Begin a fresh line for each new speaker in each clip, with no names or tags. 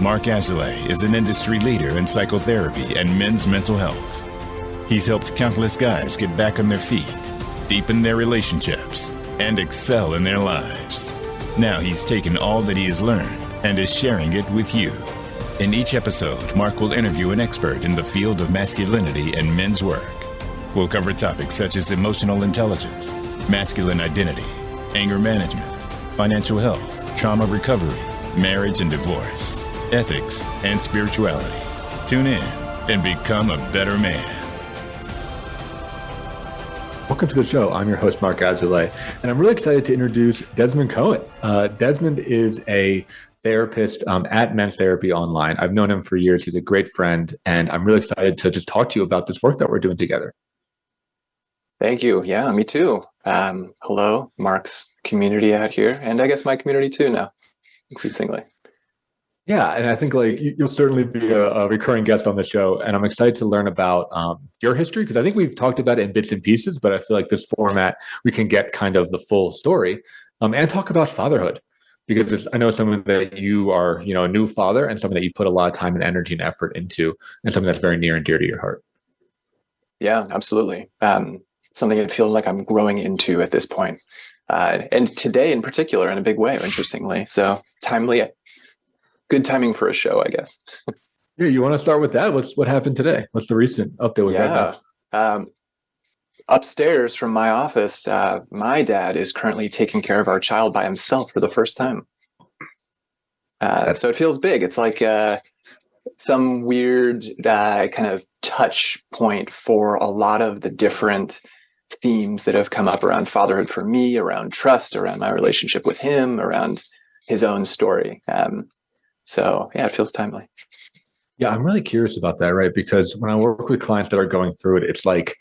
Mark Azulay is an industry leader in psychotherapy and men's mental health. He's helped countless guys get back on their feet, deepen their relationships, and excel in their lives. Now he's taken all that he has learned and is sharing it with you. In each episode, Mark will interview an expert in the field of masculinity and men's work. We'll cover topics such as emotional intelligence, masculine identity, anger management, financial health, trauma recovery, marriage and divorce, ethics, and spirituality. Tune in and become a better man.
Welcome to the show. I'm your host, Mark Azulay, and I'm really excited to introduce Desmond Cohen. Desmond is a therapist at Men's Therapy Online. I've known him for years. He's a great friend, and I'm really excited to just talk to you about this work that we're doing together.
Thank you. Yeah, me too. Hello, Mark's community out here, and I guess my community too now, increasingly.
Yeah, and I think you'll certainly be a recurring guest on the show, and I'm excited to learn about your history, because I think we've talked about it in bits and pieces, but I feel like this format, we can get kind of the full story and talk about fatherhood, because I know something that you are, a new father, and something that you put a lot of time and energy and effort into, and something that's very near and dear to your heart. Yeah,
absolutely. Something that feels like I'm growing into at this point. And today in particular, in a big way, interestingly. So timely. Good timing for a show, I guess.
Yeah, you want to start with that? What happened today? What's the recent update with that?
Upstairs from my office, my dad is currently taking care of our child by himself for the first time. So it feels big. It's like some weird kind of touch point for a lot of the different themes that have come up around fatherhood for me, around trust, around my relationship with him, around his own story. So yeah, it feels timely.
Yeah, I'm really curious about that, right? Because when I work with clients that are going through it, it's like,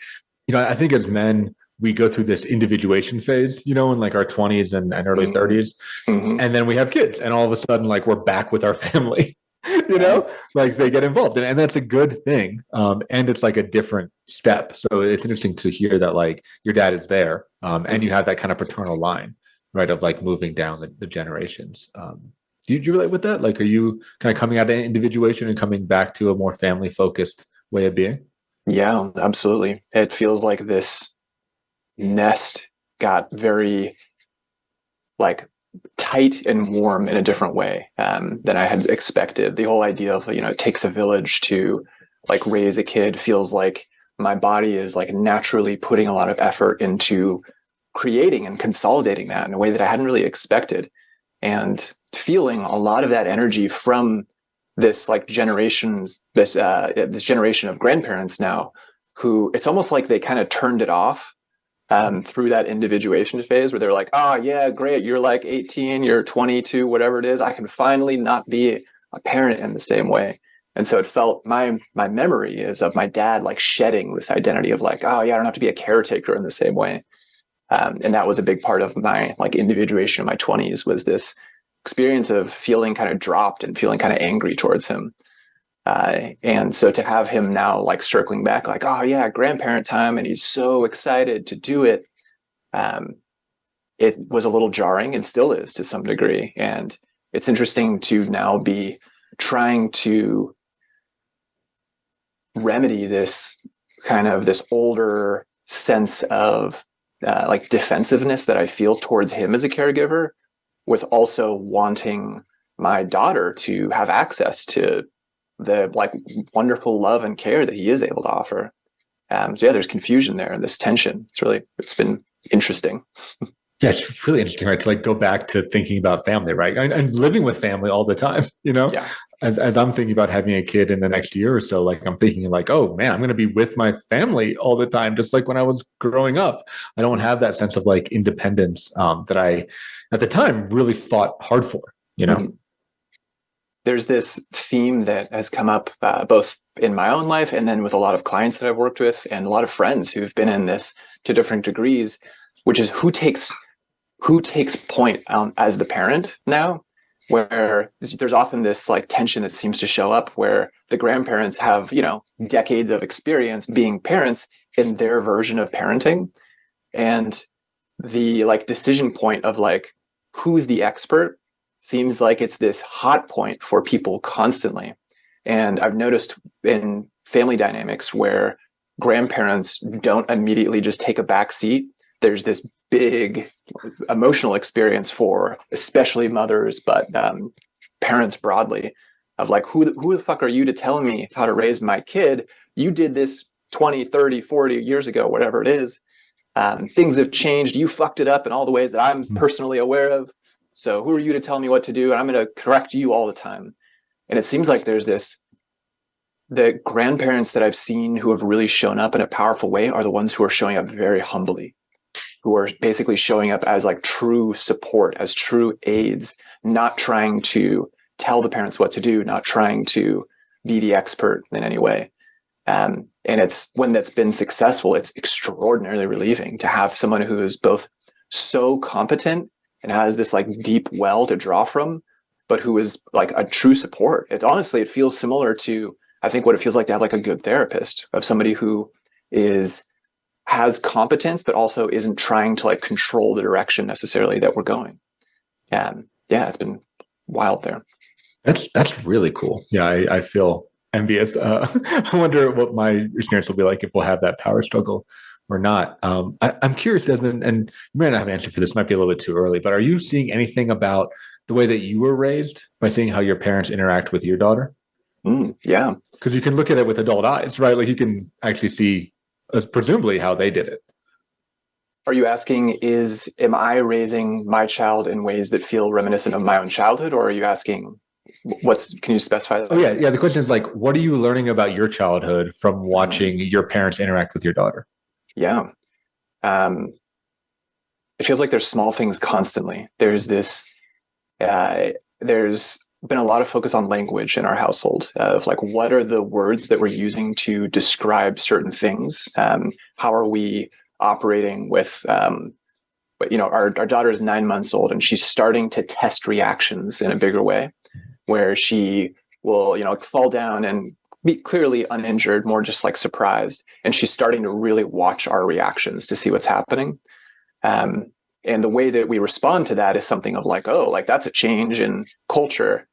I think as men, we go through this individuation phase, in like our 20s and early 30s. Mm-hmm. And then we have kids, and all of a sudden, we're back with our family, they get involved. And that's a good thing. And it's like a different step. So it's interesting to hear that your dad is there and you have that kind of paternal line, right, of moving down the generations. Do you relate with that? Are you kind of coming out of individuation and coming back to a more family-focused way of being?
Yeah, absolutely. It feels like this nest got very tight and warm in a different way than I had expected. The whole idea of, it takes a village to raise a kid feels like my body is naturally putting a lot of effort into creating and consolidating that in a way that I hadn't really expected. And feeling a lot of that energy from this generation of grandparents now, who it's almost like they kind of turned it off through that individuation phase, where they're like, oh yeah, great, you're 18, you're 22, whatever it is, I can finally not be a parent in the same way. And so it felt, my memory is of my dad shedding this identity of oh yeah, I don't have to be a caretaker in the same way. And that was a big part of my individuation in my 20s, was this experience of feeling kind of dropped and feeling kind of angry towards him. And so to have him now circling back, oh yeah, grandparent time, and he's so excited to do it. It was a little jarring, and still is to some degree. And it's interesting to now be trying to remedy this older sense of defensiveness that I feel towards him as a caregiver, with also wanting my daughter to have access to the wonderful love and care that he is able to offer. So yeah, there's confusion there and this tension. It's been interesting.
Yeah, it's really interesting, right? To go back to thinking about family, right? And living with family all the time,
Yeah.
As I'm thinking about having a kid in the next year or so, I'm thinking oh man, I'm going to be with my family all the time, just like when I was growing up. I don't have that sense of independence that I, at the time, really fought hard for,
Mm-hmm. There's this theme that has come up both in my own life and then with a lot of clients that I've worked with and a lot of friends who've been in this to different degrees, which is who takes point as the parent now, where there's often this tension that seems to show up where the grandparents have, decades of experience being parents in their version of parenting. And the decision point of who's the expert seems like it's this hot point for people constantly. And I've noticed in family dynamics where grandparents don't immediately just take a back seat, there's this big emotional experience for especially mothers, but parents broadly, of like, who the fuck are you to tell me how to raise my kid? You did this 20, 30, 40 years ago, whatever it is. Things have changed. You fucked it up in all the ways that I'm personally aware of. So who are you to tell me what to do? And I'm going to correct you all the time. And it seems like there's the grandparents that I've seen who have really shown up in a powerful way are the ones who are showing up very humbly, who are basically showing up as like true support, as true aides, not trying to tell the parents what to do, not trying to be the expert in any way. And it's when that's been successful, it's extraordinarily relieving to have someone who is both so competent and has this like deep well to draw from, but who is like a true support. It feels similar to, I think, what it feels like to have like a good therapist, of somebody who has competence, but also isn't trying to like control the direction necessarily that we're going. And yeah, it's been wild there.
That's really cool. Yeah, I feel envious. I wonder what my experience will be like if we'll have that power struggle or not. I'm curious, Desmond, and you might not have an answer for this, might be a little bit too early, but are you seeing anything about the way that you were raised by seeing how your parents interact with your daughter?
Yeah.
Because you can look at it with adult eyes, right? Like you can actually see presumably how they did it.
Are you asking, am I raising my child in ways that feel reminiscent of my own childhood? Or are you asking, can you specify that?
Oh, yeah. Yeah. The question is like, what are you learning about your childhood from watching your parents interact with your daughter?
Yeah. It feels like there's small things constantly. There's been a lot of focus on language in our household, of like, what are the words that we're using to describe certain things? How are we operating with, our daughter is 9 months old and she's starting to test reactions in a bigger way, where she will, fall down and be clearly uninjured, more just like surprised. And she's starting to really watch our reactions to see what's happening. And the way that we respond to that is something of like, oh, like that's a change in culture.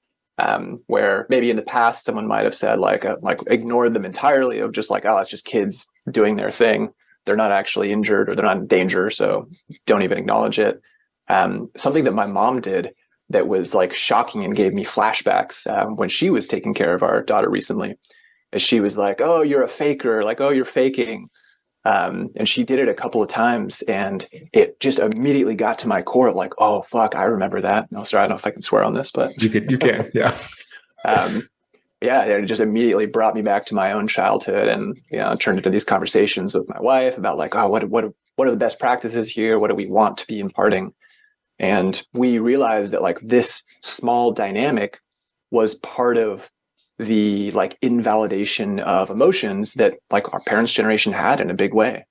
Where maybe in the past someone might have said like ignored them entirely, of just like, oh, it's just kids doing their thing. They're not actually injured or they're not in danger, so don't even acknowledge it. Something that my mom did that was like shocking and gave me flashbacks when she was taking care of our daughter recently, is she was like, oh, you're a faker, like, oh, you're faking. And she did it a couple of times and it just immediately got to my core of like, oh, fuck, I remember that. No, sorry, I don't know if I can swear on this, but
you can. Yeah.
Yeah, it just immediately brought me back to my own childhood, and turned into these conversations with my wife about like, oh, what are the best practices here? What do we want to be imparting? And we realized that like this small dynamic was part of the like invalidation of emotions that like our parents' generation had in a big way,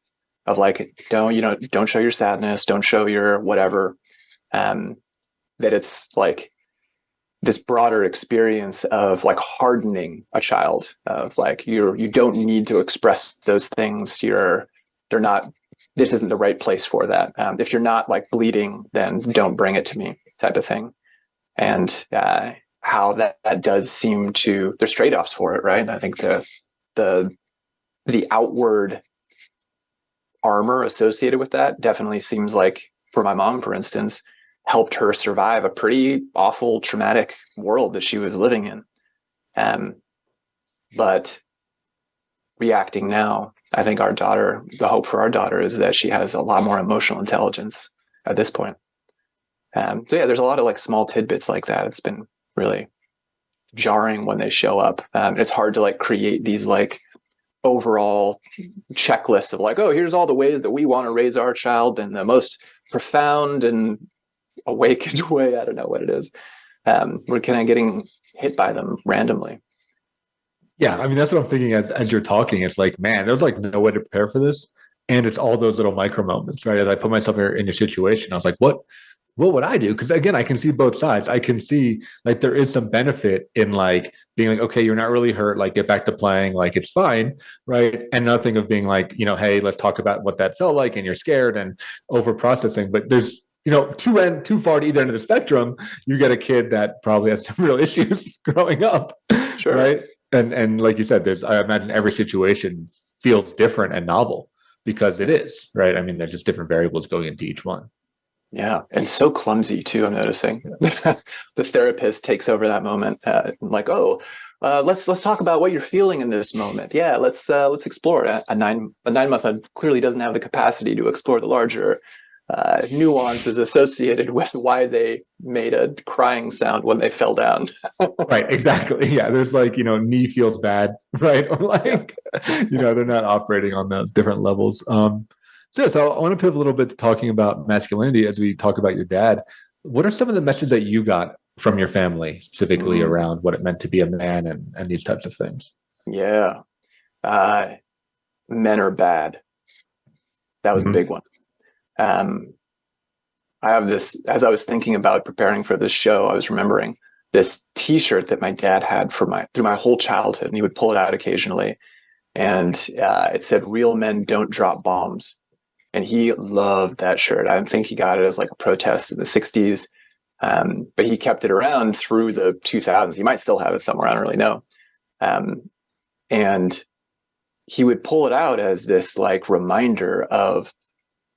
of like, don't show your sadness, don't show your whatever. That it's like this broader experience of like hardening a child, of like, you don't need to express those things. This isn't the right place for that. If you're not like bleeding, then don't bring it to me, type of thing. And how that does seem to, there's trade-offs for it, right? And I think the outward armor associated with that definitely seems like, for my mom, for instance, helped her survive a pretty awful, traumatic world that she was living in. But reacting now, I think the hope for our daughter is that she has a lot more emotional intelligence at this point. So yeah, there's a lot of like small tidbits like that. It's been really jarring when they show up. It's hard to like create these like overall checklist of like, oh, here's all the ways that we want to raise our child in the most profound and awakened way. I don't know what it is. We're kind of getting hit by them randomly.
Yeah, I mean, that's what I'm thinking as you're talking. It's like, man, there's like no way to prepare for this. And it's all those little micro moments, right? As I put myself in your situation, I was like, what would I do? Because again, I can see both sides. I can see like there is some benefit in like being like, okay, you're not really hurt, like get back to playing, like it's fine, right? And nothing of being like, hey, let's talk about what that felt like and you're scared and over processing. But there's too far to either end of the spectrum, you get a kid that probably has some real issues growing up,
Sure.
right? And like you said, I imagine every situation feels different and novel because it is, right? I mean, there's just different variables going into each one.
Yeah, and so clumsy too. I'm noticing the therapist takes over that moment, like, oh, let's talk about what you're feeling in this moment. Yeah, let's explore it. A 9-month-old clearly doesn't have the capacity to explore the larger nuances associated with why they made a crying sound when they fell down.
Right, exactly. Yeah, there's like, knee feels bad, right? Or like, they're not operating on those different levels. So I want to pivot a little bit to talking about masculinity as we talk about your dad. What are some of the messages that you got from your family, specifically around what it meant to be a man and these types of things?
Yeah. Men are bad. That was a big one. I have this, as I was thinking about preparing for this show, I was remembering this T-shirt that my dad had through my whole childhood, and he would pull it out occasionally. And it said, "Real men don't drop bombs." And he loved that shirt. I think he got it as like a protest in the 60s. But he kept it around through the 2000s. He might still have it somewhere, I don't really know. And he would pull it out as this like reminder of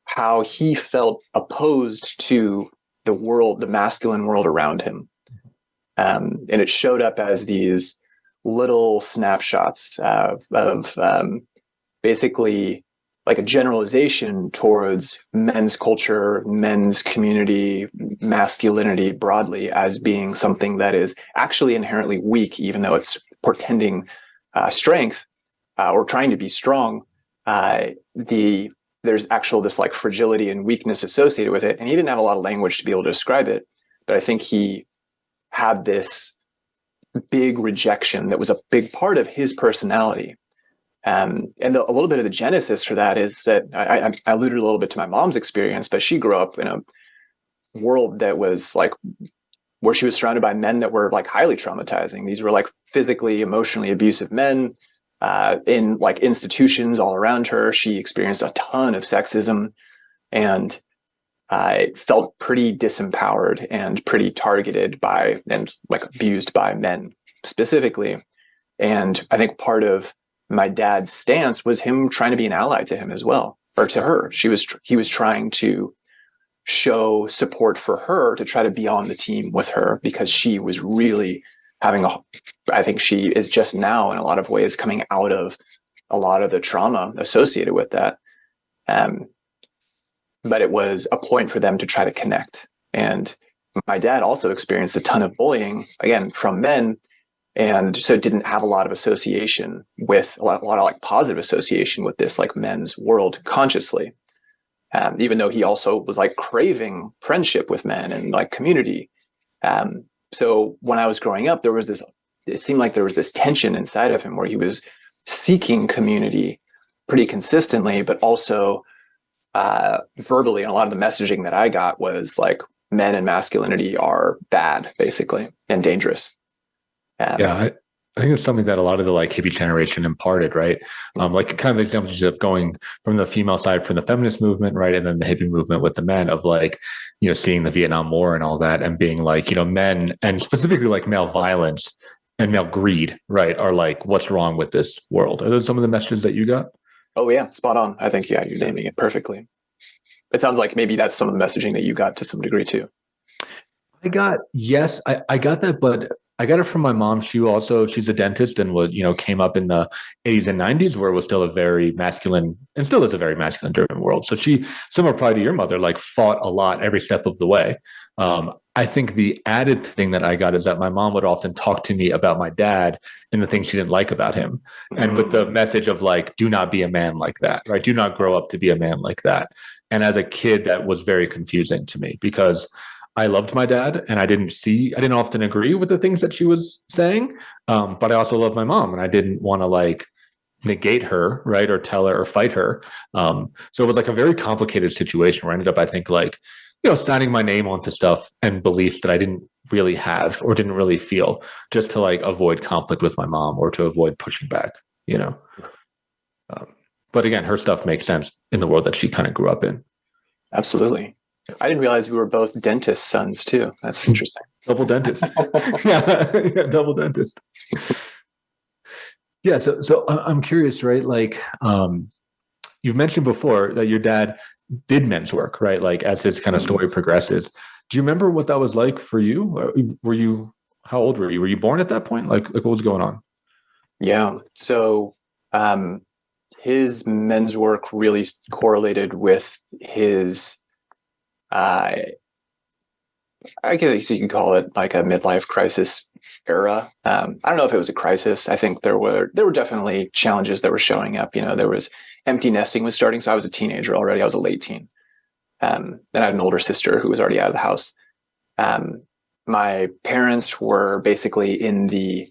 how he felt opposed to the world, the masculine world around him. And it showed up as these little snapshots of basically like a generalization towards men's culture, men's community, masculinity broadly as being something that is actually inherently weak, even though it's portending strength or trying to be strong. There's this like fragility and weakness associated with it. And he didn't have a lot of language to be able to describe it, but I think he had this big rejection that was a big part of his personality. And a little bit of the genesis for that is that I alluded a little bit to my mom's experience, but she grew up in a world that was like where she was surrounded by men that were like highly traumatizing. These were like physically, emotionally abusive men in like institutions all around her. She experienced a ton of sexism and felt pretty disempowered and pretty targeted by and like abused by men specifically. And I think part of my dad's stance was him trying to be an ally to him as well, or to her. He was trying to show support for her, to try to be on the team with her, because she was really I think she is just now in a lot of ways coming out of a lot of the trauma associated with that. But it was a point for them to try to connect. And my dad also experienced a ton of bullying, again, from men. And so didn't have a lot of association with a lot of like positive association with this like men's world consciously, even though he also was like craving friendship with men and like community. So when I was growing up, it seemed like there was this tension inside of him where he was seeking community pretty consistently, but also verbally. And a lot of the messaging that I got was like men and masculinity are bad, basically, and dangerous.
I think it's something that a lot of the like hippie generation imparted, right? Like kind of examples of going from the female side from the feminist movement, right? And then the hippie movement with the men of like, seeing the Vietnam War and all that and being like, men and specifically like male violence and male greed, right? Are like, what's wrong with this world? Are those some of the messages that you got?
Oh yeah, spot on. I think, you're naming it perfectly. It sounds like maybe that's some of the messaging that you got to some degree too.
I got that, but I got it from my mom. She's a dentist and was, came up in the 80s and 90s where it was still a very masculine and still is a very masculine driven world. So she, similar probably to your mother, like fought a lot every step of the way. I think the added thing that I got is that my mom would often talk to me about my dad and the things she didn't like about him. And with the message of like, do not be a man like that, right? Do not grow up to be a man like that. And as a kid, that was very confusing to me because I loved my dad and I didn't often agree with the things that she was saying. But I also loved my mom and I didn't want to like negate her, right. Or tell her or fight her. So it was like a very complicated situation where I ended up, I think like, signing my name onto stuff and beliefs that I didn't really have or didn't really feel just to like avoid conflict with my mom or to avoid pushing back, but again, her stuff makes sense in the world that she kind of grew up in.
Absolutely. I didn't realize we were both dentist sons too. That's interesting.
Double dentist. Yeah, double dentist. Yeah. So I'm curious, right? Like, you've mentioned before that your dad did men's work, right? Like as his kind of story progresses. Do you remember what that was like for you? How old were you? Were you born at that point? Like what was going on?
Yeah. So, his men's work really correlated with his, I guess you can call it like a midlife crisis era. I don't know if it was a crisis. I think there were definitely challenges that were showing up. There was empty nesting was starting. So I was a teenager already. I was a late teen. Then I had an older sister who was already out of the house. My parents were basically in the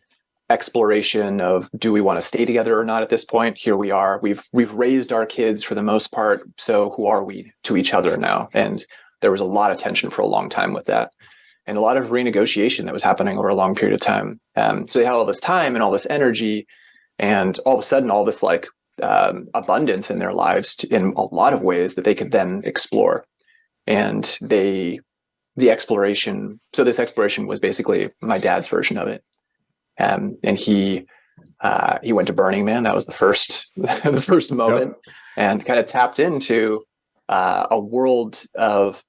exploration of, do we want to stay together or not at this point? Here we are. We've raised our kids for the most part. So who are we to each other now? And there was a lot of tension for a long time with that, and a lot of renegotiation that was happening over a long period of time. So they had all this time and all this energy, and all of a sudden, all this like abundance in their lives in a lot of ways that they could then explore. And the exploration. So this exploration was basically my dad's version of it. And he went to Burning Man. That was the first moment, yep. And kind of tapped into a world of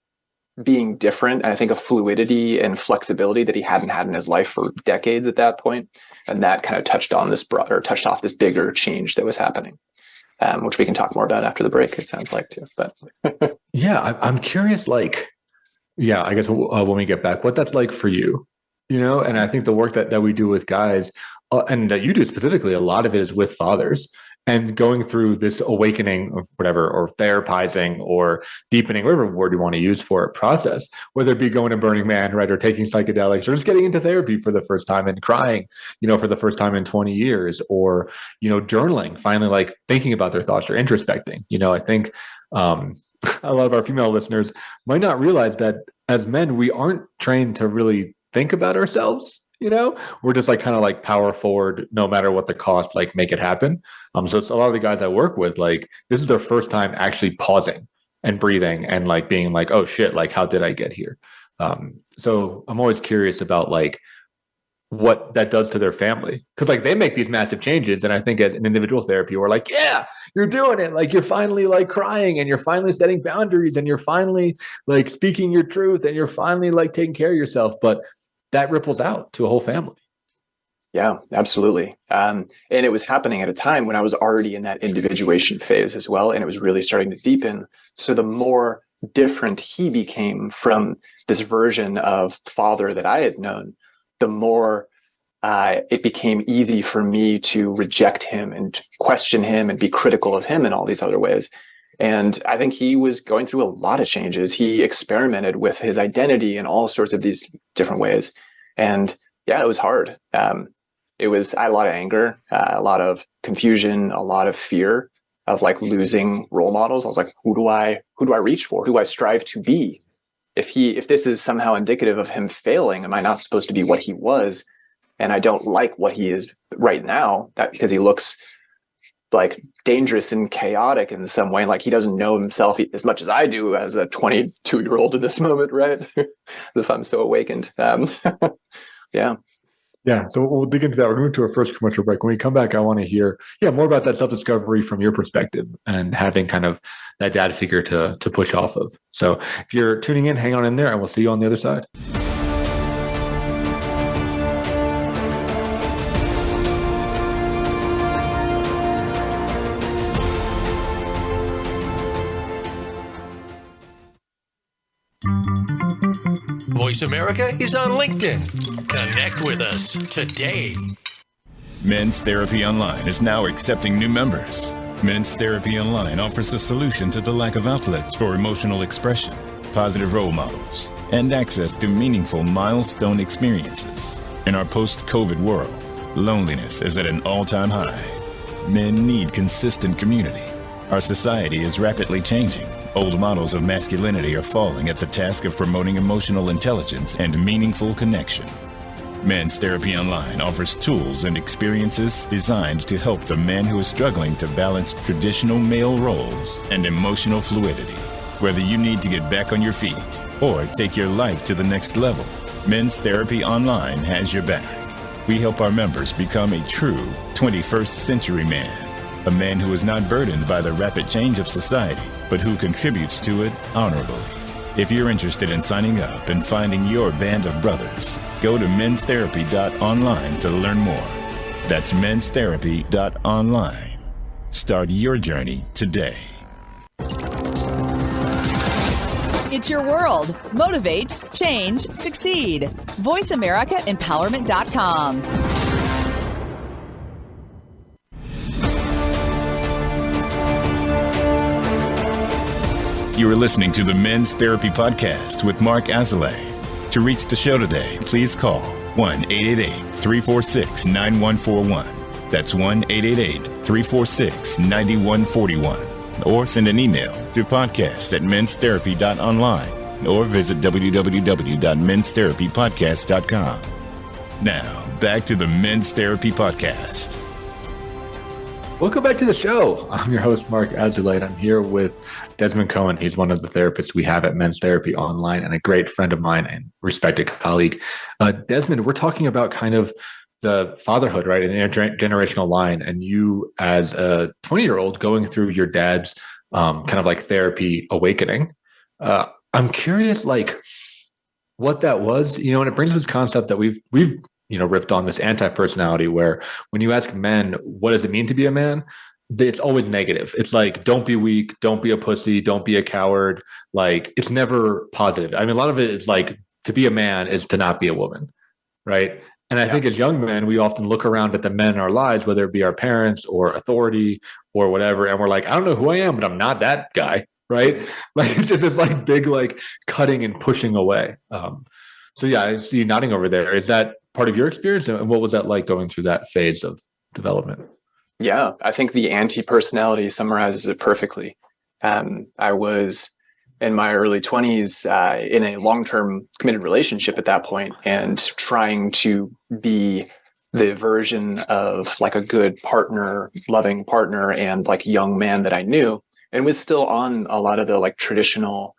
being different, and I think a fluidity and flexibility that he hadn't had in his life for decades at that point. And that kind of touched off this bigger change that was happening, which we can talk more about after the break, it sounds like too. But
yeah, I'm curious, like, yeah, I guess when we get back, what that's like for you, and I think the work that we do with guys and that you do specifically, a lot of it is with fathers. And going through this awakening of whatever, or therapizing or deepening, whatever word you want to use for it, process, whether it be going to Burning Man, right, or taking psychedelics, or just getting into therapy for the first time and crying, for the first time in 20 years, or, journaling, finally like thinking about their thoughts or introspecting. I think a lot of our female listeners might not realize that as men, we aren't trained to really think about ourselves. We're just like kind of like power forward, no matter what the cost, like make it happen. So it's a lot of the guys I work with, like this is their first time actually pausing and breathing and like being like, oh shit, like how did I get here? So I'm always curious about like what that does to their family. Cause like they make these massive changes. And I think as an individual therapy, we're like, yeah, you're doing it. Like you're finally like crying, and you're finally setting boundaries, and you're finally like speaking your truth, and you're finally like taking care of yourself. But that ripples out to a whole family.
Yeah, absolutely. And it was happening at a time when I was already in that individuation phase as well. And it was really starting to deepen. So the more different he became from this version of father that I had known, the more it became easy for me to reject him and question him and be critical of him in all these other ways. And I think he was going through a lot of changes. He experimented with his identity in all sorts of these different ways. And yeah, it was hard. I had a lot of anger, a lot of confusion, a lot of fear of like losing role models. I was like, who do I reach for? Who do I strive to be? If this is somehow indicative of him failing, am I not supposed to be what he was? And I don't like what he is right now, that because he looks like dangerous and chaotic in some way. Like he doesn't know himself as much as I do as a 22-year-old in this moment, right? As if I'm so awakened. Yeah.
Yeah. So we'll dig into that. We're going to our first commercial break. When we come back, I want to hear more about that self-discovery from your perspective and having kind of that dad figure to push off of. So if you're tuning in, hang on in there, and we'll see you on the other side.
Voice America is on LinkedIn. Connect with us today.
Men's Therapy Online is now accepting new members. Men's Therapy Online offers a solution to the lack of outlets for emotional expression, positive role models, and access to meaningful milestone experiences. In our post-COVID world, loneliness is at an all-time high. Men need consistent community. Our society is rapidly changing. Old models of masculinity are falling at the task of promoting emotional intelligence and meaningful connection. Men's Therapy Online offers tools and experiences designed to help the man who is struggling to balance traditional male roles and emotional fluidity. Whether you need to get back on your feet or take your life to the next level, Men's Therapy Online has your back. We help our members become a true 21st century man, a man who is not burdened by the rapid change of society, but who contributes to it honorably. If you're interested in signing up and finding your band of brothers, go to menstherapy.online to learn more. That's menstherapy.online. Start your journey today.
It's your world. Motivate, change, succeed. VoiceAmericaEmpowerment.com.
You are listening to the Men's Therapy Podcast with Mark Azoulay. To reach the show today, please call 1-888-346-9141. That's 1-888-346-9141. Or send an email to podcast@menstherapy.online or visit www.menstherapypodcast.com. Now, back to the Men's Therapy Podcast.
Welcome back to the show. I'm your host, Mark Azoulay, and I'm here with Desmond Cohen. He's one of the therapists we have at Men's Therapy Online and a great friend of mine and respected colleague. Desmond, we're talking about kind of the fatherhood, right, and the intergenerational line, and you as a 20-year-old going through your dad's kind of like therapy awakening. I'm curious, like, what that was, and it brings this concept that we've riffed on, this anti-personality, where when you ask men, what does it mean to be a man? It's always negative. It's like, don't be weak, don't be a pussy, don't be a coward. Like, it's never positive. I mean, a lot of it is like, to be a man is to not be a woman, right? And I think as young men, we often look around at the men in our lives, whether it be our parents or authority or whatever, and we're like, I don't know who I am, but I'm not that guy, right? Like, it's just this like big like cutting and pushing away. So yeah, I see you nodding over there. Is that part of your experience, and what was that like going through that phase of development?
Yeah, I think the anti-personality summarizes it perfectly. I was in my early 20s in a long-term committed relationship at that point, and trying to be the version of like a good partner, loving partner, and like young man that I knew, and was still on a lot of the like traditional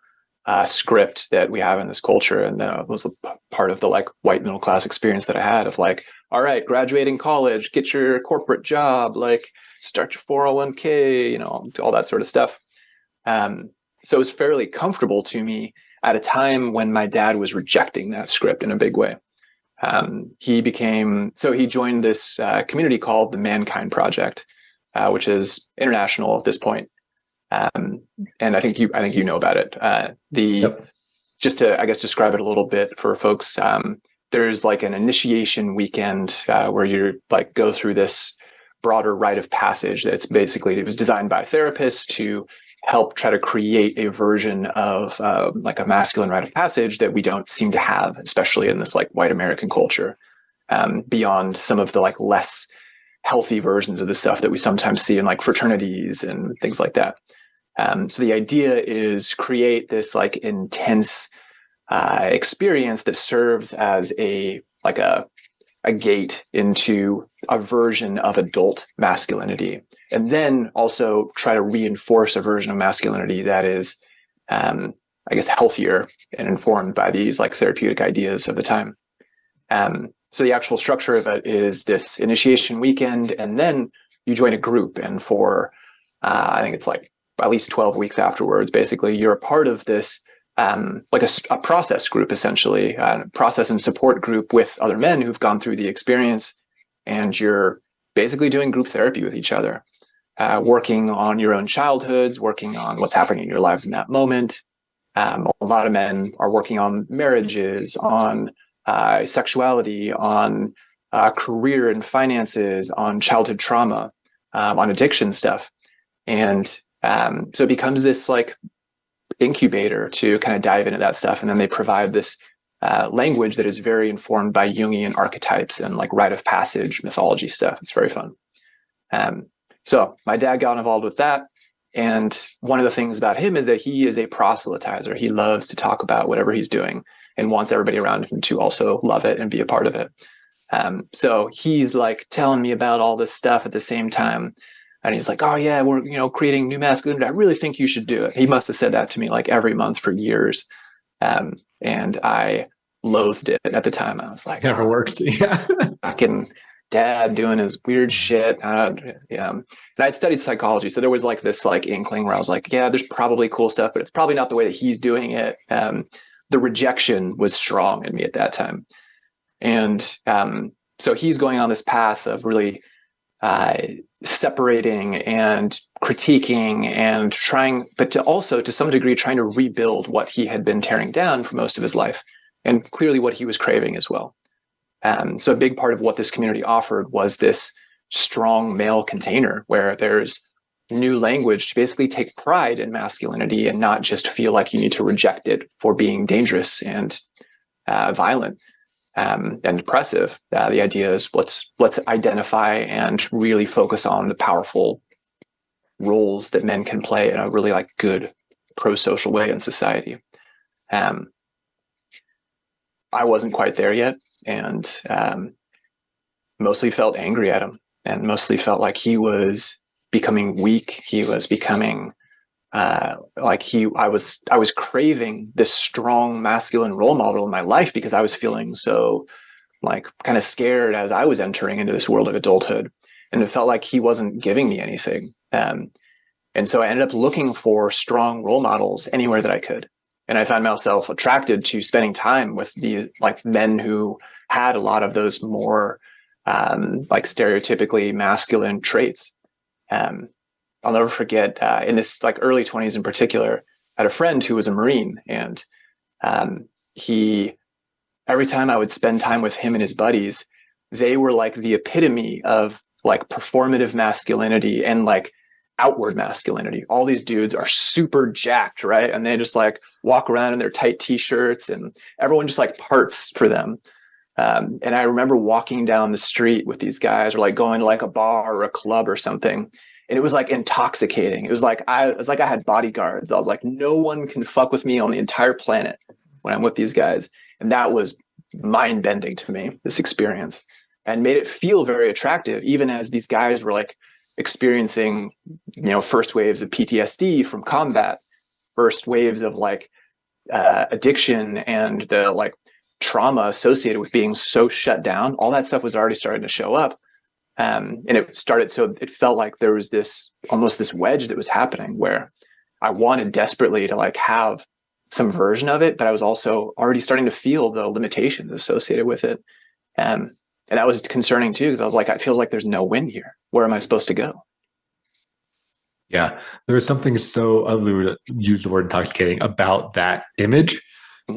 script that we have in this culture. And that was a part of the like white middle class experience that I had of like, all right, graduating college, get your corporate job, like start your 401k, all that sort of stuff. So it was fairly comfortable to me at a time when my dad was rejecting that script in a big way. He joined this community called the Mankind Project, which is international at this point. And I think you know about it. Yep. Just to, I guess, describe it a little bit for folks, there's like an initiation weekend where you like go through this broader rite of passage. It was designed by therapists to help try to create a version of like a masculine rite of passage that we don't seem to have, especially in this like white American culture, beyond some of the like less healthy versions of the stuff that we sometimes see in like fraternities and things like that. So the idea is create this like intense experience that serves as a gate into a version of adult masculinity, and then also try to reinforce a version of masculinity that is, I guess, healthier and informed by these like therapeutic ideas of the time. So the actual structure of it is this initiation weekend, and then you join a group, and for I think it's like at least 12 weeks afterwards, basically, you're a part of this like a process group, essentially, a process and support group with other men who've gone through the experience, and you're basically doing group therapy with each other, working on your own childhoods, working on what's happening in your lives in that moment. A lot of men are working on marriages, on sexuality, on career and finances, on childhood trauma, on addiction stuff. And so it becomes this like incubator to kind of dive into that stuff. And then they provide this language that is very informed by Jungian archetypes and like rite of passage mythology stuff. It's very fun. So my dad got involved with that. And one of the things about him is that he is a proselytizer. He loves to talk about whatever he's doing and wants everybody around him to also love it and be a part of it. So he's like telling me about all this stuff at the same time. And he's like, oh yeah, we're, creating new masculinity. I really think you should do it. He must have said that to me like every month for years. And I loathed it at the time. I was like,
Never works. Yeah.
fucking dad doing his weird shit. Yeah. And I'd studied psychology. So there was like this like inkling where I was like, yeah, there's probably cool stuff, but it's probably not the way that he's doing it. The rejection was strong in me at that time. And so he's going on this path of really separating and critiquing and trying, but to also to some degree trying to rebuild what he had been tearing down for most of his life, and clearly what he was craving as well. So a big part of what this community offered was this strong male container where there's new language to basically take pride in masculinity and not just feel like you need to reject it for being dangerous and violent and oppressive. The idea is let's identify and really focus on the powerful roles that men can play in a really like good pro-social way in society. I wasn't quite there yet, and mostly felt angry at him, and mostly felt like he was becoming weak. He was becoming I was craving this strong masculine role model in my life because I was feeling so like kind of scared as I was entering into this world of adulthood, and it felt like he wasn't giving me anything. And so I ended up looking for strong role models anywhere that I could. And I found myself attracted to spending time with these like men who had a lot of those more like stereotypically masculine traits. I'll never forget in this like early 20s in particular, I had a friend who was a Marine, and every time I would spend time with him and his buddies, they were like the epitome of like performative masculinity and like outward masculinity. All these dudes are super jacked, right? And they just like walk around in their tight t-shirts, and everyone just like parts for them. And I remember walking down the street with these guys, or like going to like a bar or a club or something. And it was like intoxicating. It was like I had bodyguards. I was like, no one can fuck with me on the entire planet when I'm with these guys. And that was mind bending to me, this experience, and made it feel very attractive, even as these guys were like experiencing, first waves of PTSD from combat, first waves of like addiction and the like trauma associated with being so shut down. All that stuff was already starting to show up. And it started, so it felt like there was almost this wedge that was happening where I wanted desperately to like have some version of it, but I was also already starting to feel the limitations associated with it. And that was concerning too, because I was like, it feels like there's no win here. Where am I supposed to go?
Yeah, there's something so, I would use the word intoxicating about that image,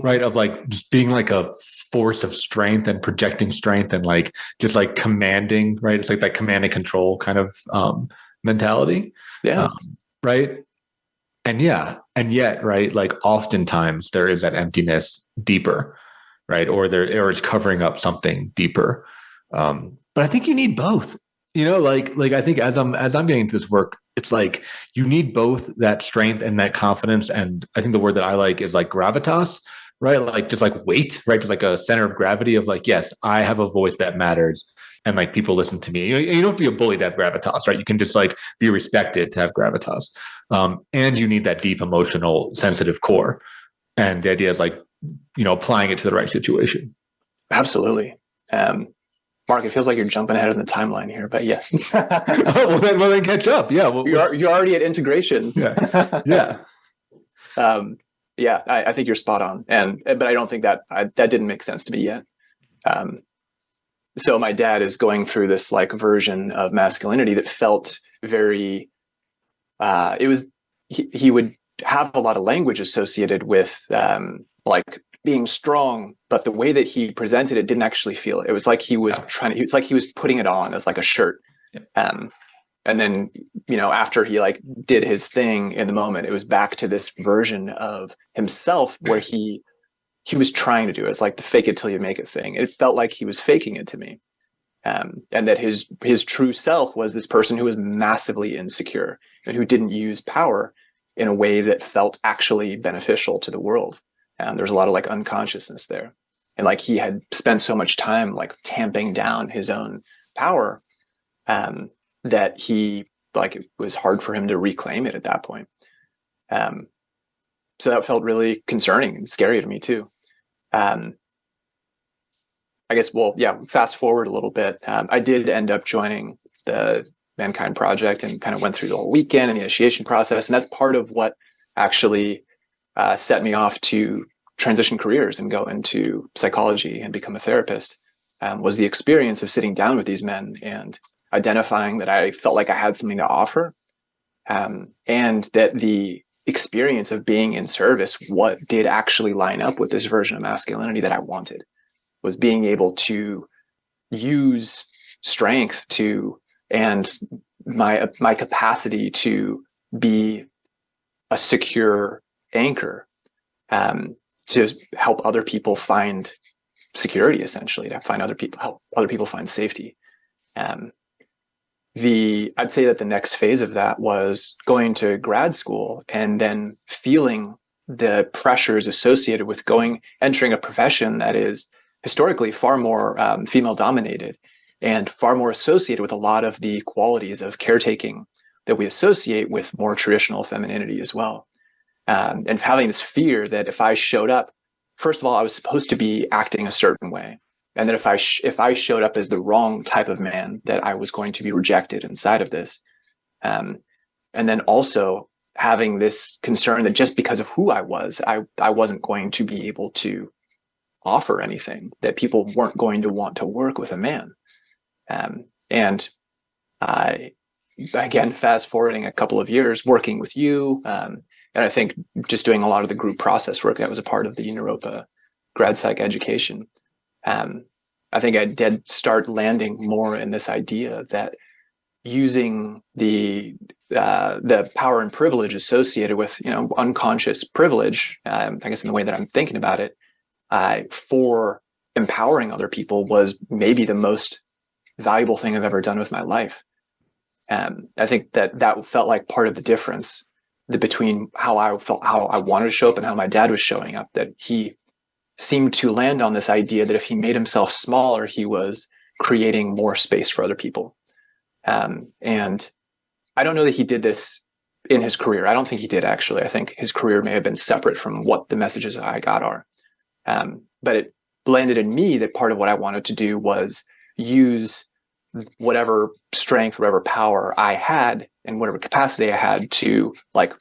right? Of like just being like a force of strength and projecting strength and like just like commanding, right? It's like that command and control kind of mentality.
Yeah.
Right. And yet, right, like oftentimes there is that emptiness deeper, right? Or it's covering up something deeper. But I think you need both. Like I think as I'm getting into this work, it's like you need both that strength and that confidence. And I think the word that I like is like gravitas, right? Like just like weight, right? Just like a center of gravity of like, yes, I have a voice that matters, and like people listen to me. You don't have to be a bully to have gravitas, right? You can just like be respected to have gravitas. And you need that deep emotional sensitive core. And the idea is like, applying it to the right situation.
Absolutely. Mark, it feels like you're jumping ahead of the timeline here, but yes.
well, then catch up. Yeah.
You're already at integration.
Yeah. Yeah.
Yeah, I think you're spot on. But I don't think that didn't make sense to me yet. So my dad is going through this like version of masculinity that felt very, he would have a lot of language associated with like being strong, but the way that he presented it didn't actually feel it. It was like he was it's like he was putting it on as like a shirt. And then, after he like did his thing in the moment, it was back to this version of himself where he was trying to do it. It's like the fake it till you make it thing. It felt like he was faking it to me. And that his true self was this person who was massively insecure and who didn't use power in a way that felt actually beneficial to the world. There's a lot of like unconsciousness there. And like he had spent so much time like tamping down his own power that he like it was hard for him to reclaim it at that point. So that felt really concerning and scary to me too. I guess, well, yeah, fast forward a little bit. I did end up joining the Mankind Project and kind of went through the whole weekend and the initiation process. And that's part of what actually set me off to transition careers and go into psychology and become a therapist, was the experience of sitting down with these men and identifying that I felt like I had something to offer, and that the experience of being in service, what did actually line up with this version of masculinity that I wanted, was being able to use strength and my capacity to be a secure anchor, to help other people find security, essentially, to help other people find safety. I'd say that the next phase of that was going to grad school and then feeling the pressures associated with entering a profession that is historically far more female dominated and far more associated with a lot of the qualities of caretaking that we associate with more traditional femininity as well. And having this fear that if I showed up, first of all, I was supposed to be acting a certain way. And that if I showed up as the wrong type of man, that I was going to be rejected inside of this. And then also having this concern that just because of who I was, I wasn't going to be able to offer anything, that people weren't going to want to work with a man. And I, again, fast forwarding a couple of years working with you, and I think just doing a lot of the group process work that was a part of the Europa grad psych education. I think I did start landing more in this idea that using the power and privilege associated with, unconscious privilege, I guess in the way that I'm thinking about it, for empowering other people was maybe the most valuable thing I've ever done with my life. I think that felt like part of the difference between how I felt, how I wanted to show up and how my dad was showing up, that he seemed to land on this idea that if he made himself smaller, he was creating more space for other people. And I don't know that he did this in his career. I don't think he did, actually. I think his career may have been separate from what the messages I got are. But it landed in me that part of what I wanted to do was use whatever strength, whatever power I had and whatever capacity I had to, like,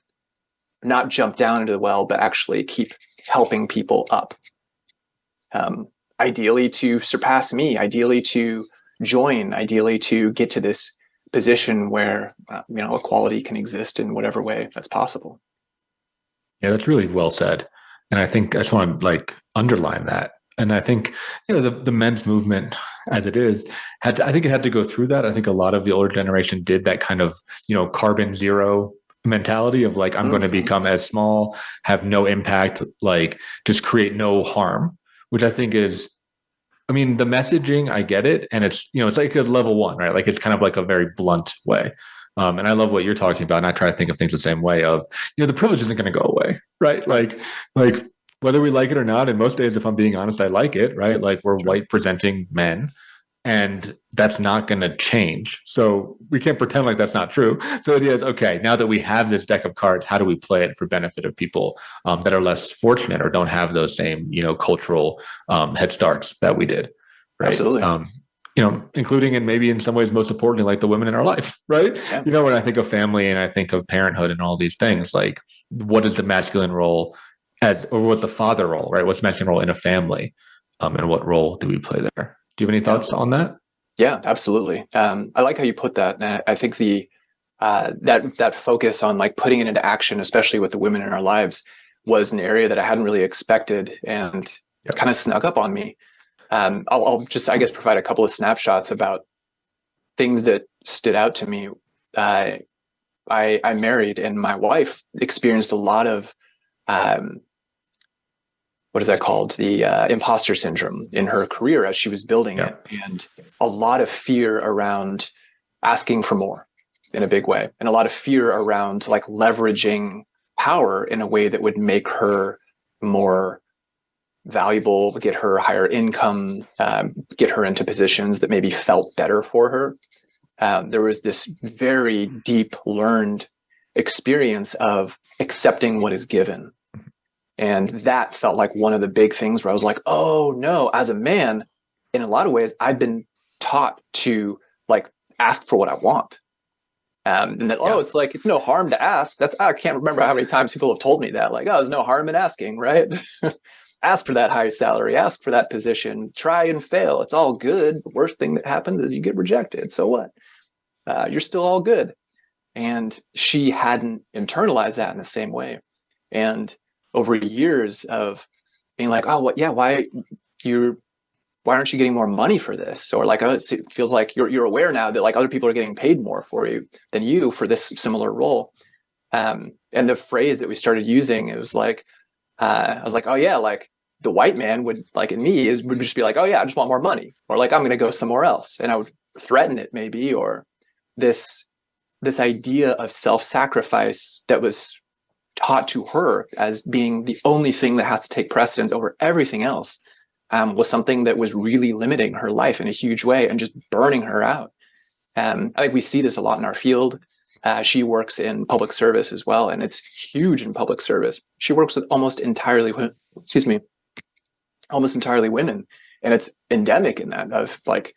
not jump down into the well, but actually keep helping people up. Ideally to surpass me, ideally to join, ideally to get to this position where, equality can exist in whatever way that's possible.
Yeah, that's really well said. And I think I just want to underline that. And I think, the men's movement as it is, I think it had to go through that. I think a lot of the older generation did that kind of, carbon zero mentality of I'm going to become as small, have no impact, just create no harm, which I think is, the messaging, I get it. And it's, it's like a level one, right? It's kind of like a very blunt way. And I love what you're talking about. And I try to think of things the same way of, the privilege isn't going to go away, right? Like whether we like it or not. And most days, if I'm being honest, I like it, right? We're white presenting men, and that's not going to change. So we can't pretend like that's not true. So it is, okay, now that we have this deck of cards, how do we play it for benefit of people that are less fortunate or don't have those same, cultural head starts that we did, right?
Absolutely.
Including, and maybe in some ways, most importantly, the women in our life, right?
Yeah.
When I think of family and I think of parenthood and all these things, what is the masculine role or what's the father role, right? What's the masculine role in a family? And what role do we play there? Do you have any thoughts on that?
Yeah, absolutely. I like how you put that. And I think that focus on putting it into action, especially with the women in our lives, was an area that I hadn't really expected and kind of snuck up on me. I'll just, I guess, provide a couple of snapshots about things that stood out to me. I married, and my wife experienced a lot of what is that called? The imposter syndrome in her career as she was building it, and a lot of fear around asking for more in a big way, and a lot of fear around leveraging power in a way that would make her more valuable, get her higher income, get her into positions that maybe felt better for her. there was this very deep learned experience of accepting what is given. And that felt like one of the big things where I was like, oh no, as a man, in a lot of ways, I've been taught to like ask for what I want. And then, it's like, it's no harm to ask. I can't remember how many times people have told me that, like, oh, there's no harm in asking, right? Ask for that high salary, ask for that position, try and fail. It's all good. The worst thing that happens is you get rejected. So what? You're still all good. And she hadn't internalized that in the same way. And over years of being like, oh, what? Yeah, why aren't you getting more money for this? Or like, oh, it feels like you're aware now that like other people are getting paid more than you for this similar role. And the phrase that we started using, it was like, I was like, oh yeah, like the white man would like in me would just be like, oh yeah, I just want more money, or like I'm going to go somewhere else, and I would threaten it maybe, or this idea of self-sacrifice that was taught to her as being the only thing that has to take precedence over everything else. Was something that was really limiting her life in a huge way and just burning her out. I think we see this a lot in our field. She works in public service as well, and it's huge in public service. She works with almost entirely women, and it's endemic in that of like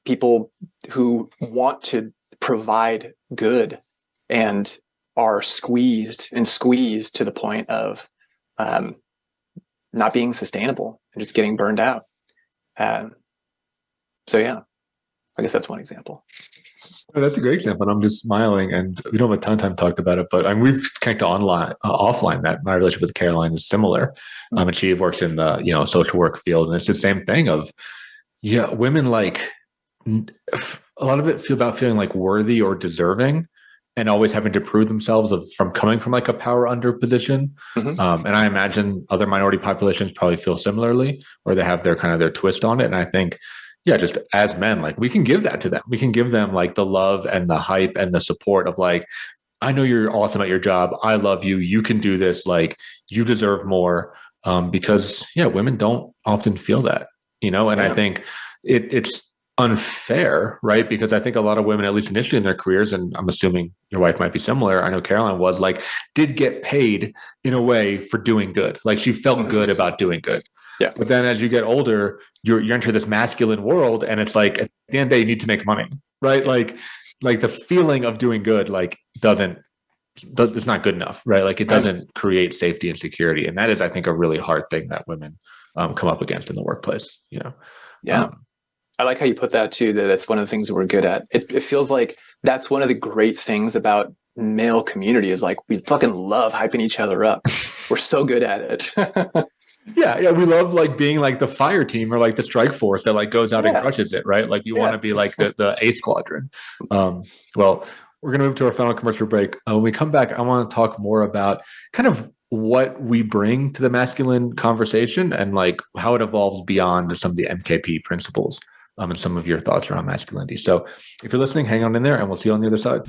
people who want to provide good and are squeezed to the point of not being sustainable and just getting burned out. So yeah, I guess that's one example.
Oh, that's a great example. And I'm just smiling, and we don't have a ton of time to talk about it, but we've connected offline that my relationship with Caroline is similar. And she works in the, social work field, and it's the same thing of, women like a lot of it feeling like worthy or deserving, and always having to prove themselves from coming from like a power under position. And I imagine other minority populations probably feel similarly, or they have their twist on it. And I think, just as men, like we can give that to them. We can give them like the love and the hype and the support of like, I know you're awesome at your job. I love you. You can do this. Like you deserve more. Because women don't often feel that, and I think it's unfair, right? Because I think a lot of women, at least initially in their careers, and I'm assuming your wife might be similar. I know Caroline was like, did get paid in a way for doing good. Like she felt good about doing good.
Yeah.
But then as you get older, you enter this masculine world, and it's like at the end of the day, you need to make money, right? Like the feeling of doing good, like it's not good enough, right? Like it doesn't create safety and security. And that is, I think, a really hard thing that women come up against in the workplace,
Yeah. I like how you put that too, that it's one of the things that we're good at. It feels like that's one of the great things about male community is like, we fucking love hyping each other up. We're so good at it.
Yeah. We love like being like the fire team or like the strike force that like goes out and crushes it, right? Like you want to be like the A squadron. Well, we're going to move to our final commercial break. When we come back, I want to talk more about kind of what we bring to the masculine conversation and like how it evolves beyond some of the MKP principles. And some of your thoughts around masculinity. So if you're listening, hang on in there and we'll see you on the other side.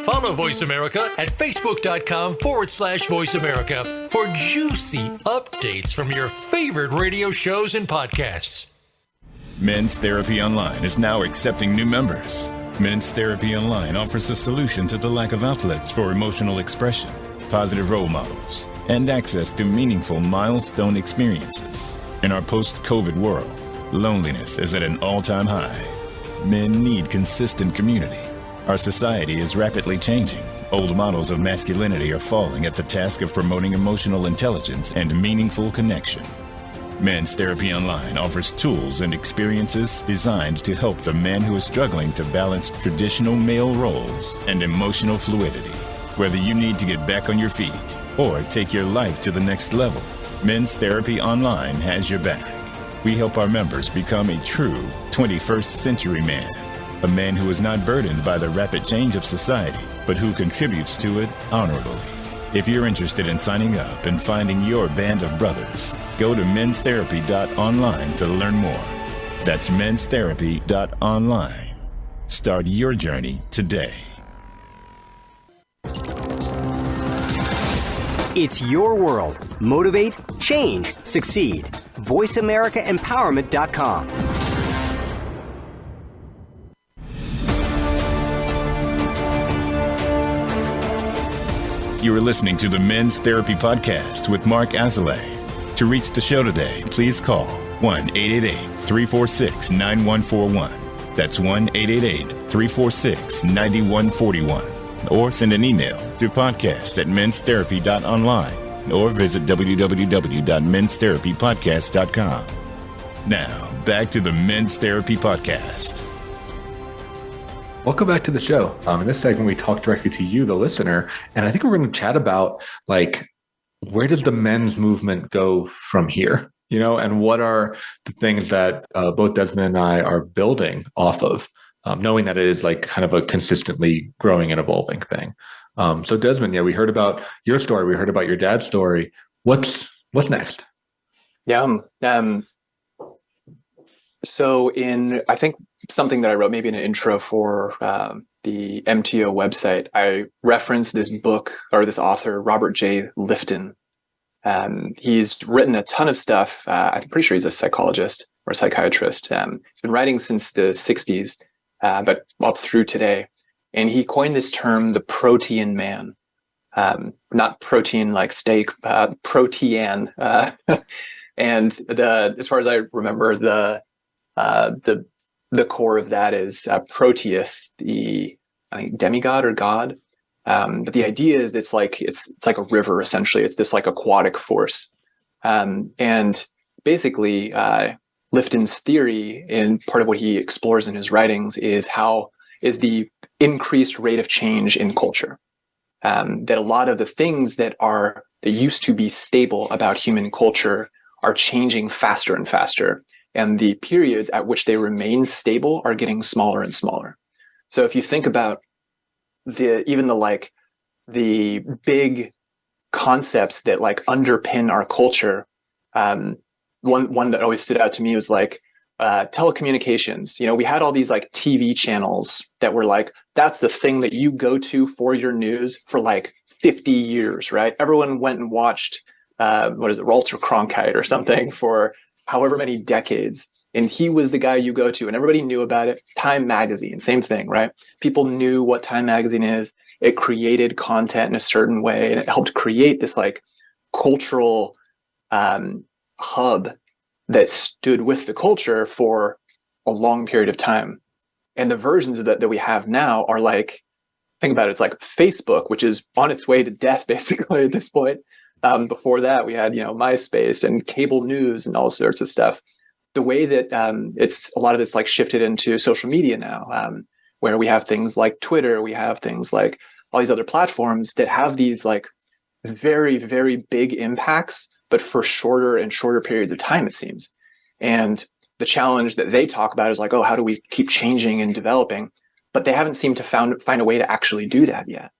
Follow Voice America at facebook.com/Voice America for juicy updates from your favorite radio shows and podcasts.
Men's Therapy Online is now accepting new members. Men's Therapy Online offers a solution to the lack of outlets for emotional expression, positive role models, and access to meaningful milestone experiences. In our post-COVID world, loneliness is at an all-time high. Men need consistent community. Our society is rapidly changing. Old models of masculinity are falling at the task of promoting emotional intelligence and meaningful connection. Men's Therapy Online offers tools and experiences designed to help the man who is struggling to balance traditional male roles and emotional fluidity. Whether you need to get back on your feet or take your life to the next level, Men's Therapy Online has your back. We help our members become a true 21st century man, a man who is not burdened by the rapid change of society, but who contributes to it honorably. If you're interested in signing up and finding your band of brothers, go to menstherapy.online to learn more. That's menstherapy.online. Start your journey today.
It's your world. Motivate, change, succeed. VoiceAmericaEmpowerment.com.
You are listening to the Men's Therapy Podcast with Mark Azalea. To reach the show today, please call 1-888-346-9141. That's 1-888-346-9141. Or send an email to podcast@menstherapy.online or visit www.menstherapypodcast.com. Now, back to the Men's Therapy Podcast.
Welcome back to the show. In this segment, we talk directly to you, the listener, and I think we're going to chat about where does the men's movement go from here? And what are the things that both Desmond and I are building off of, knowing that it is kind of a consistently growing and evolving thing. So Desmond, we heard about your story. We heard about your dad's story. What's next?
Yeah. So I think something that I wrote maybe in an intro for the MTO website, I referenced this book or this author, Robert J. Lifton. He's written a ton of stuff. I'm pretty sure he's a psychologist or a psychiatrist. He's been writing since the 60s, but up through today. And he coined this term, the protean man. Not protein like steak, protean. And as far as I remember, the core of that is Proteus, I think demigod or god. But the idea is it's like a river essentially. It's this aquatic force, and basically Lifton's theory, and part of what he explores in his writings, is the increased rate of change in culture. That a lot of the things that used to be stable about human culture are changing faster and faster. And the periods at which they remain stable are getting smaller and smaller. So if you think about the big concepts that underpin our culture, one that always stood out to me was telecommunications. We had all these TV channels that were that's the thing that you go to for your news for 50 years, right? Everyone went and watched Walter Cronkite or something for however many decades. And he was the guy you go to and everybody knew about it. Time Magazine, same thing, right? People knew what Time Magazine is. It created content in a certain way and it helped create this cultural hub that stood with the culture for a long period of time. And the versions of that we have now are think about it, it's Facebook, which is on its way to death basically at this point. Before that, we had, MySpace and cable news and all sorts of stuff. The way that it's a lot of it's shifted into social media now, where we have things like Twitter, we have things like all these other platforms that have these very, very big impacts, but for shorter and shorter periods of time, it seems. And the challenge that they talk about is how do we keep changing and developing? But they haven't seemed to find a way to actually do that yet.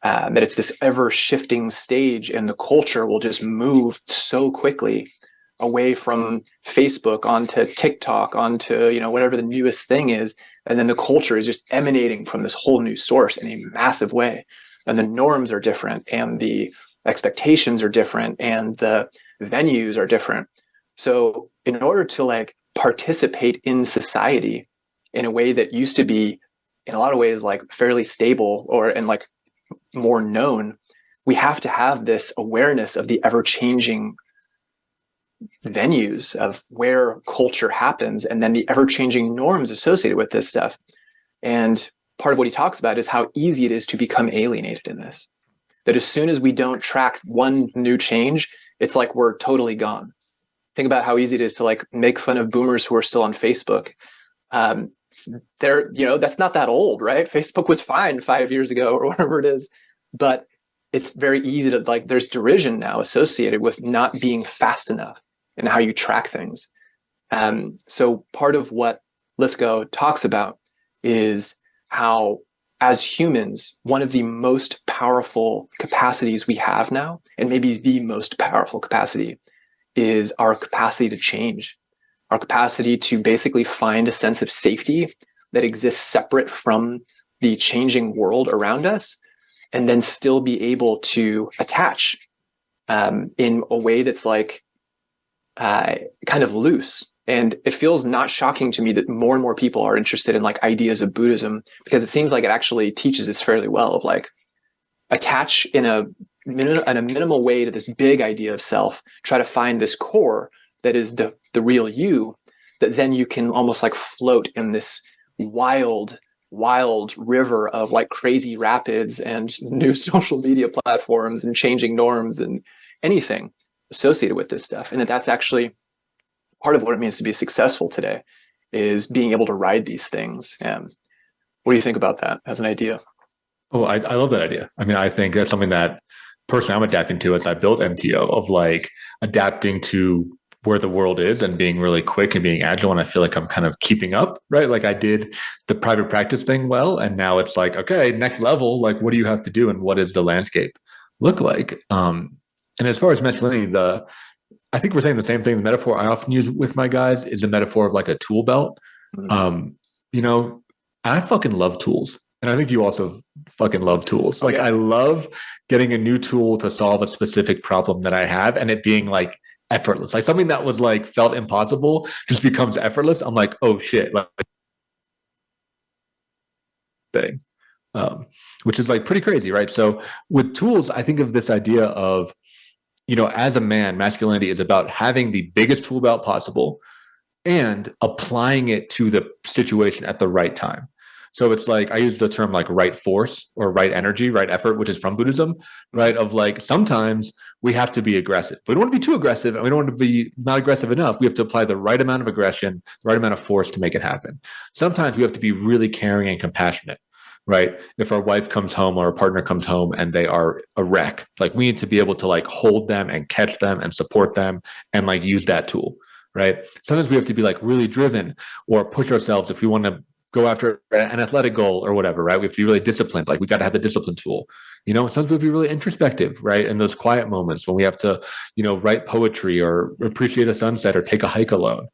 That it's this ever shifting stage and the culture will just move so quickly away from Facebook onto TikTok, onto, whatever the newest thing is. And then the culture is just emanating from this whole new source in a massive way. And the norms are different and the expectations are different and the venues are different. So in order to participate in society in a way that used to be in a lot of ways fairly stable and more known, we have to have this awareness of the ever-changing venues of where culture happens and then the ever-changing norms associated with this stuff. And part of what he talks about is how easy it is to become alienated in this. That as soon as we don't track one new change, it's we're totally gone. Think about how easy it is to make fun of boomers who are still on Facebook. That's not that old, right? Facebook was fine 5 years ago or whatever it is, but it's very easy to there's derision now associated with not being fast enough in how you track things. So part of what Lithgow talks about is how, as humans, one of the most powerful capacities we have now, and maybe the most powerful capacity, is our capacity to change, our capacity to basically find a sense of safety that exists separate from the changing world around us, and then still be able to attach in a way that's like kind of loose. And it feels not shocking to me that more and more people are interested in like ideas of Buddhism, because it seems like it actually teaches this fairly well of like attach in a minimal way to this big idea of self, try to find this core that is the real you, that then you can almost like float in this wild river of like crazy rapids and new social media platforms and changing norms and anything associated with this stuff. And that's actually part of what it means to be successful today, is being able to ride these things. What do you think about that as an idea?
Oh, I love that idea. I mean, I think that's something that personally I'm adapting to as I built MTO, of like adapting to where the world is and being really quick and being agile. And I feel like I'm kind of keeping up, right? Like I did the private practice thing well. And now it's like, okay, next level, like what do you have to do and what does the landscape look like? And as far as masculinity, I think we're saying the same thing. The metaphor I often use with my guys is the metaphor of like a tool belt. I fucking love tools. And I think you also fucking love tools. Like I love getting a new tool to solve a specific problem that I have and it being like effortless. Like something that was like felt impossible just becomes effortless. I'm like, oh shit. Like, thing. Which is like pretty crazy, right? So with tools, I think of this idea of, as a man, masculinity is about having the biggest tool belt possible and applying it to the situation at the right time. So it's like, I use the term like right force or right energy, right effort, which is from Buddhism, right? Of like, sometimes we have to be aggressive. We don't want to be too aggressive and we don't want to be not aggressive enough. We have to apply the right amount of aggression, the right amount of force to make it happen. Sometimes we have to be really caring and compassionate, right? If our wife comes home or our partner comes home and they are a wreck, like we need to be able to like hold them and catch them and support them and like use that tool, right? Sometimes we have to be like really driven or push ourselves if we want to go after an athletic goal or whatever, right? We have to be really disciplined. Like we got to have the discipline tool. Sometimes we have to be really introspective, right? In those quiet moments when we have to, write poetry or appreciate a sunset or take a hike alone.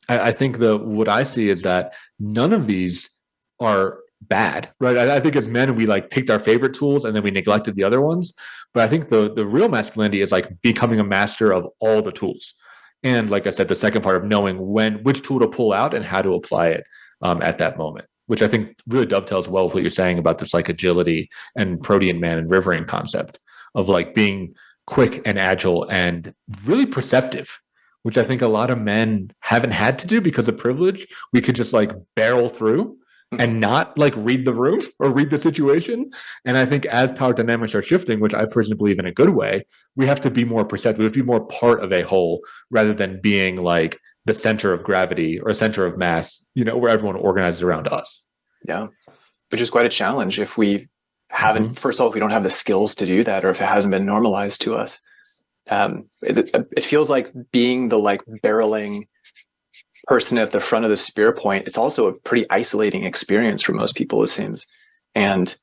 I think what I see is that none of these are bad, right? I think as men, we like picked our favorite tools and then we neglected the other ones. But I think the real masculinity is like becoming a master of all the tools. And like I said, the second part of knowing which tool to pull out and how to apply it at that moment, which I think really dovetails well with what you're saying about this like agility and protean man and riverine concept of like being quick and agile and really perceptive, which I think a lot of men haven't had to do because of privilege. We could just like barrel through and not like read the room or read the situation. And I think as power dynamics are shifting, which I personally believe in a good way, we have to be more perceptive. We have to be more part of a whole rather than being like the center of gravity or center of mass, where everyone organizes around us.
Yeah. Which is quite a challenge if we haven't, first of all, if we don't have the skills to do that, or if it hasn't been normalized to us. It feels like being the like barreling person at the front of the spear point. It's also a pretty isolating experience for most people, it seems. And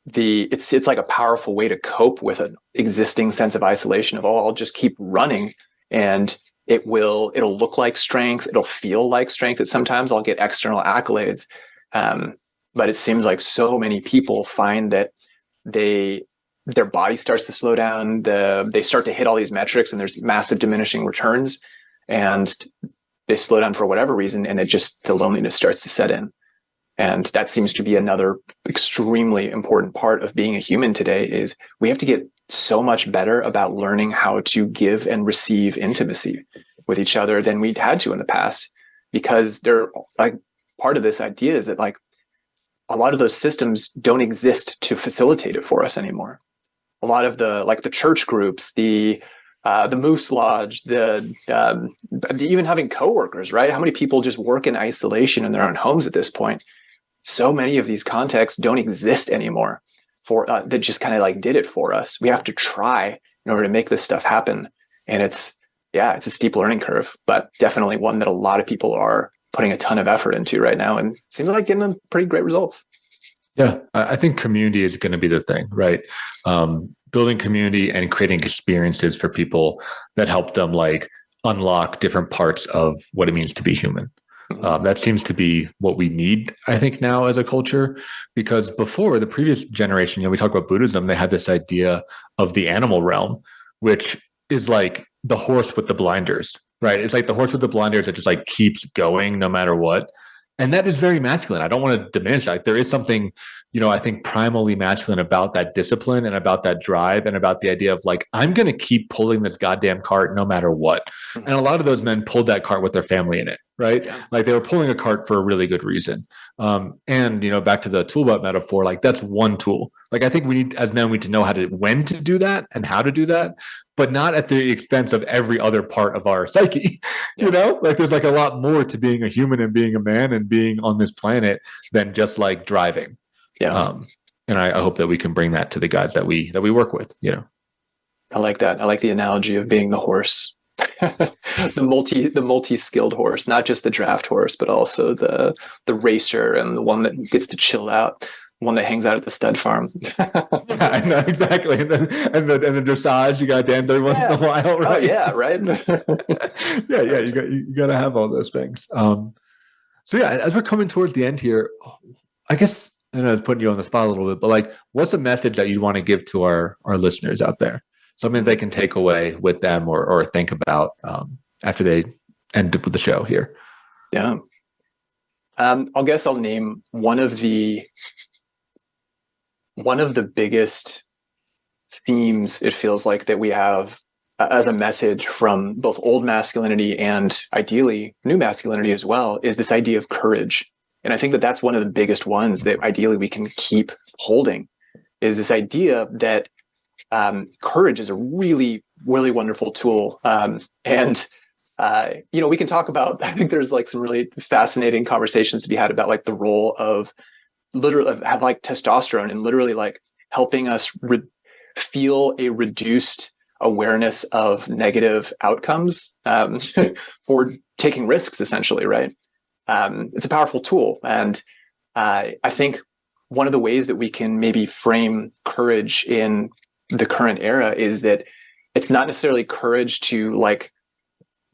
it's like a powerful way to cope with an existing sense of isolation of, I'll just keep running and it'll look like strength. It'll feel like strength. That sometimes I'll get external accolades. But it seems like so many people find that their body starts to slow down. They start to hit all these metrics and there's massive diminishing returns and they slow down for whatever reason. And the loneliness starts to set in. And that seems to be another extremely important part of being a human today is we have to get so much better about learning how to give and receive intimacy with each other than we'd had to in the past, because they're like part of this idea is that like a lot of those systems don't exist to facilitate it for us anymore. A lot of the church groups, the Moose Lodge, even having coworkers, right? How many people just work in isolation in their own homes at this point? So many of these contexts don't exist anymore for that just kind of like did it for us. We have to try in order to make this stuff happen. And it's a steep learning curve, but definitely one that a lot of people are putting a ton of effort into right now and seems like getting pretty great results.
Yeah, I think community is going to be the thing, right? Building community and creating experiences for people that help them like unlock different parts of what it means to be human. That seems to be what we need, I think, now as a culture, because before the previous generation, we talk about Buddhism, they had this idea of the animal realm which is like the horse with the blinders, right? It's like the horse with the blinders that just like keeps going no matter what. And that is very masculine. I don't want to diminish that. Like, there is something, I think primally masculine about that discipline and about that drive and about the idea of like, I'm going to keep pulling this goddamn cart no matter what. And a lot of those men pulled that cart with their family in it, right? Yeah. Like they were pulling a cart for a really good reason. And, back to the tool belt metaphor, like that's one tool. Like I think we need, as men, we need to know when to do that and how to do that, but not at the expense of every other part of our psyche. Yeah. Like there's like a lot more to being a human and being a man and being on this planet than just like driving. Yeah. And I hope that we can bring that to the guys that we work with,
I like that. I like the analogy of being the horse, the multi-skilled horse, not just the draft horse, but also the racer and the one that gets to chill out, one that hangs out at the stud farm.
Yeah, I know, exactly. And the dressage, you got dance every once in a while, right?
Oh yeah, right.
yeah. You got to have all those things. So yeah, as we're coming towards the end here, I guess I know it's putting you on the spot a little bit, but like, what's a message that you want to give to our listeners out there? Something they can take away with them or think about after they end up with the show here.
Yeah. I guess I'll name one of the biggest themes it feels like that we have as a message from both old masculinity and ideally new masculinity as well is this idea of courage. And I think that that's one of the biggest ones that ideally we can keep holding, is this idea that courage is a really, really wonderful tool. And we can talk about, I think there's like some really fascinating conversations to be had about like the role of have like testosterone and literally like helping us feel a reduced awareness of negative outcomes for taking risks, essentially, right? It's a powerful tool. And I think one of the ways that we can maybe frame courage in the current era is that it's not necessarily courage to like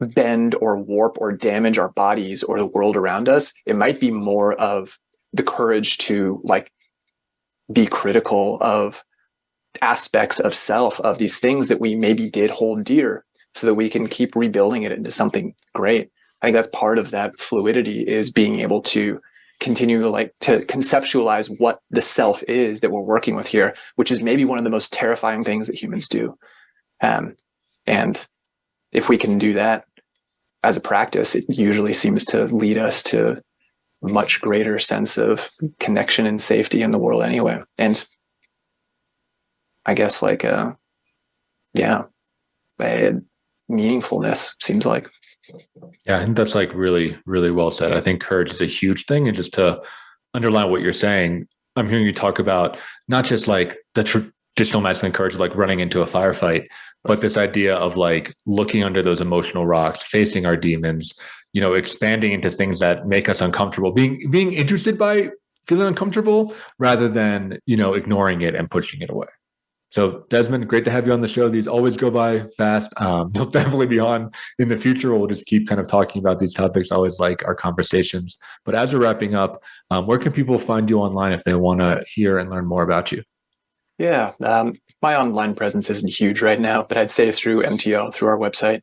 bend or warp or damage our bodies or the world around us. It might be more of the courage to like be critical of aspects of self, of these things that we maybe did hold dear, so that we can keep rebuilding it into something great. I think that's part of that fluidity, is being able to continue to conceptualize what the self is that we're working with here, which is maybe one of the most terrifying things that humans do. And if we can do that as a practice, it usually seems to lead us to a much greater sense of connection and safety in the world anyway. And I guess meaningfulness seems like.
Yeah, I think that's like really, really well said. I think courage is a huge thing. And just to underline what you're saying, I'm hearing you talk about not just like the traditional masculine courage of like running into a firefight, but this idea of like looking under those emotional rocks, facing our demons, expanding into things that make us uncomfortable, being interested by feeling uncomfortable rather than, ignoring it and pushing it away. So Desmond, great to have you on the show. These always go by fast. You'll definitely be on in the future. We'll just keep kind of talking about these topics. I always like our conversations. But as we're wrapping up, where can people find you online if they want to hear and learn more about you?
Yeah, my online presence isn't huge right now, but I'd say through MTO, through our website.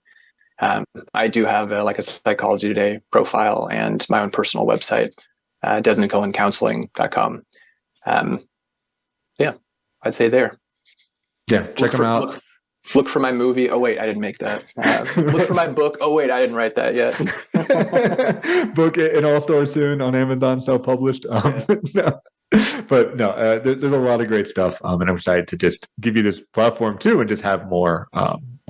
I do have a Psychology Today profile and my own personal website, DesmondCohenCounseling.com. I'd say there.
Yeah, check them out.
Look for my movie. Oh, wait, I didn't make that. Look for my book. Oh, wait, I didn't write that yet.
Book it in all stores soon on Amazon, self-published. There's a lot of great stuff. And I'm excited to just give you this platform too and just have more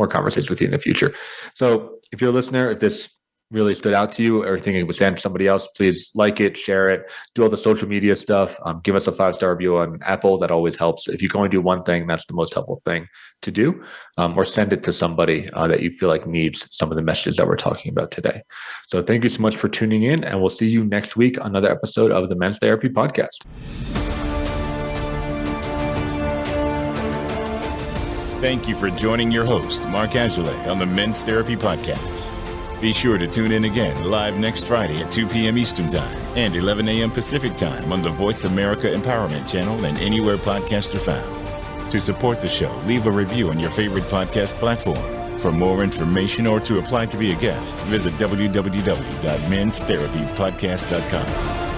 conversations with you in the future. So if you're a listener, if this really stood out to you or think it would stand for somebody else, please like it, share it, do all the social media stuff. Give us a 5-star review on Apple. That always helps. If you can only do one thing, that's the most helpful thing to do. Or send it to somebody that you feel like needs some of the messages that we're talking about today. So thank you so much for tuning in, and we'll see you next week on another episode of the Men's Therapy Podcast.
Thank you for joining your host, Mark Angele, on the Men's Therapy Podcast. Be sure to tune in again live next Friday at 2 p.m. Eastern Time and 11 a.m. Pacific Time on the Voice America Empowerment Channel and anywhere podcasts are found. To support the show, leave a review on your favorite podcast platform. For more information or to apply to be a guest, visit www.menstherapypodcast.com.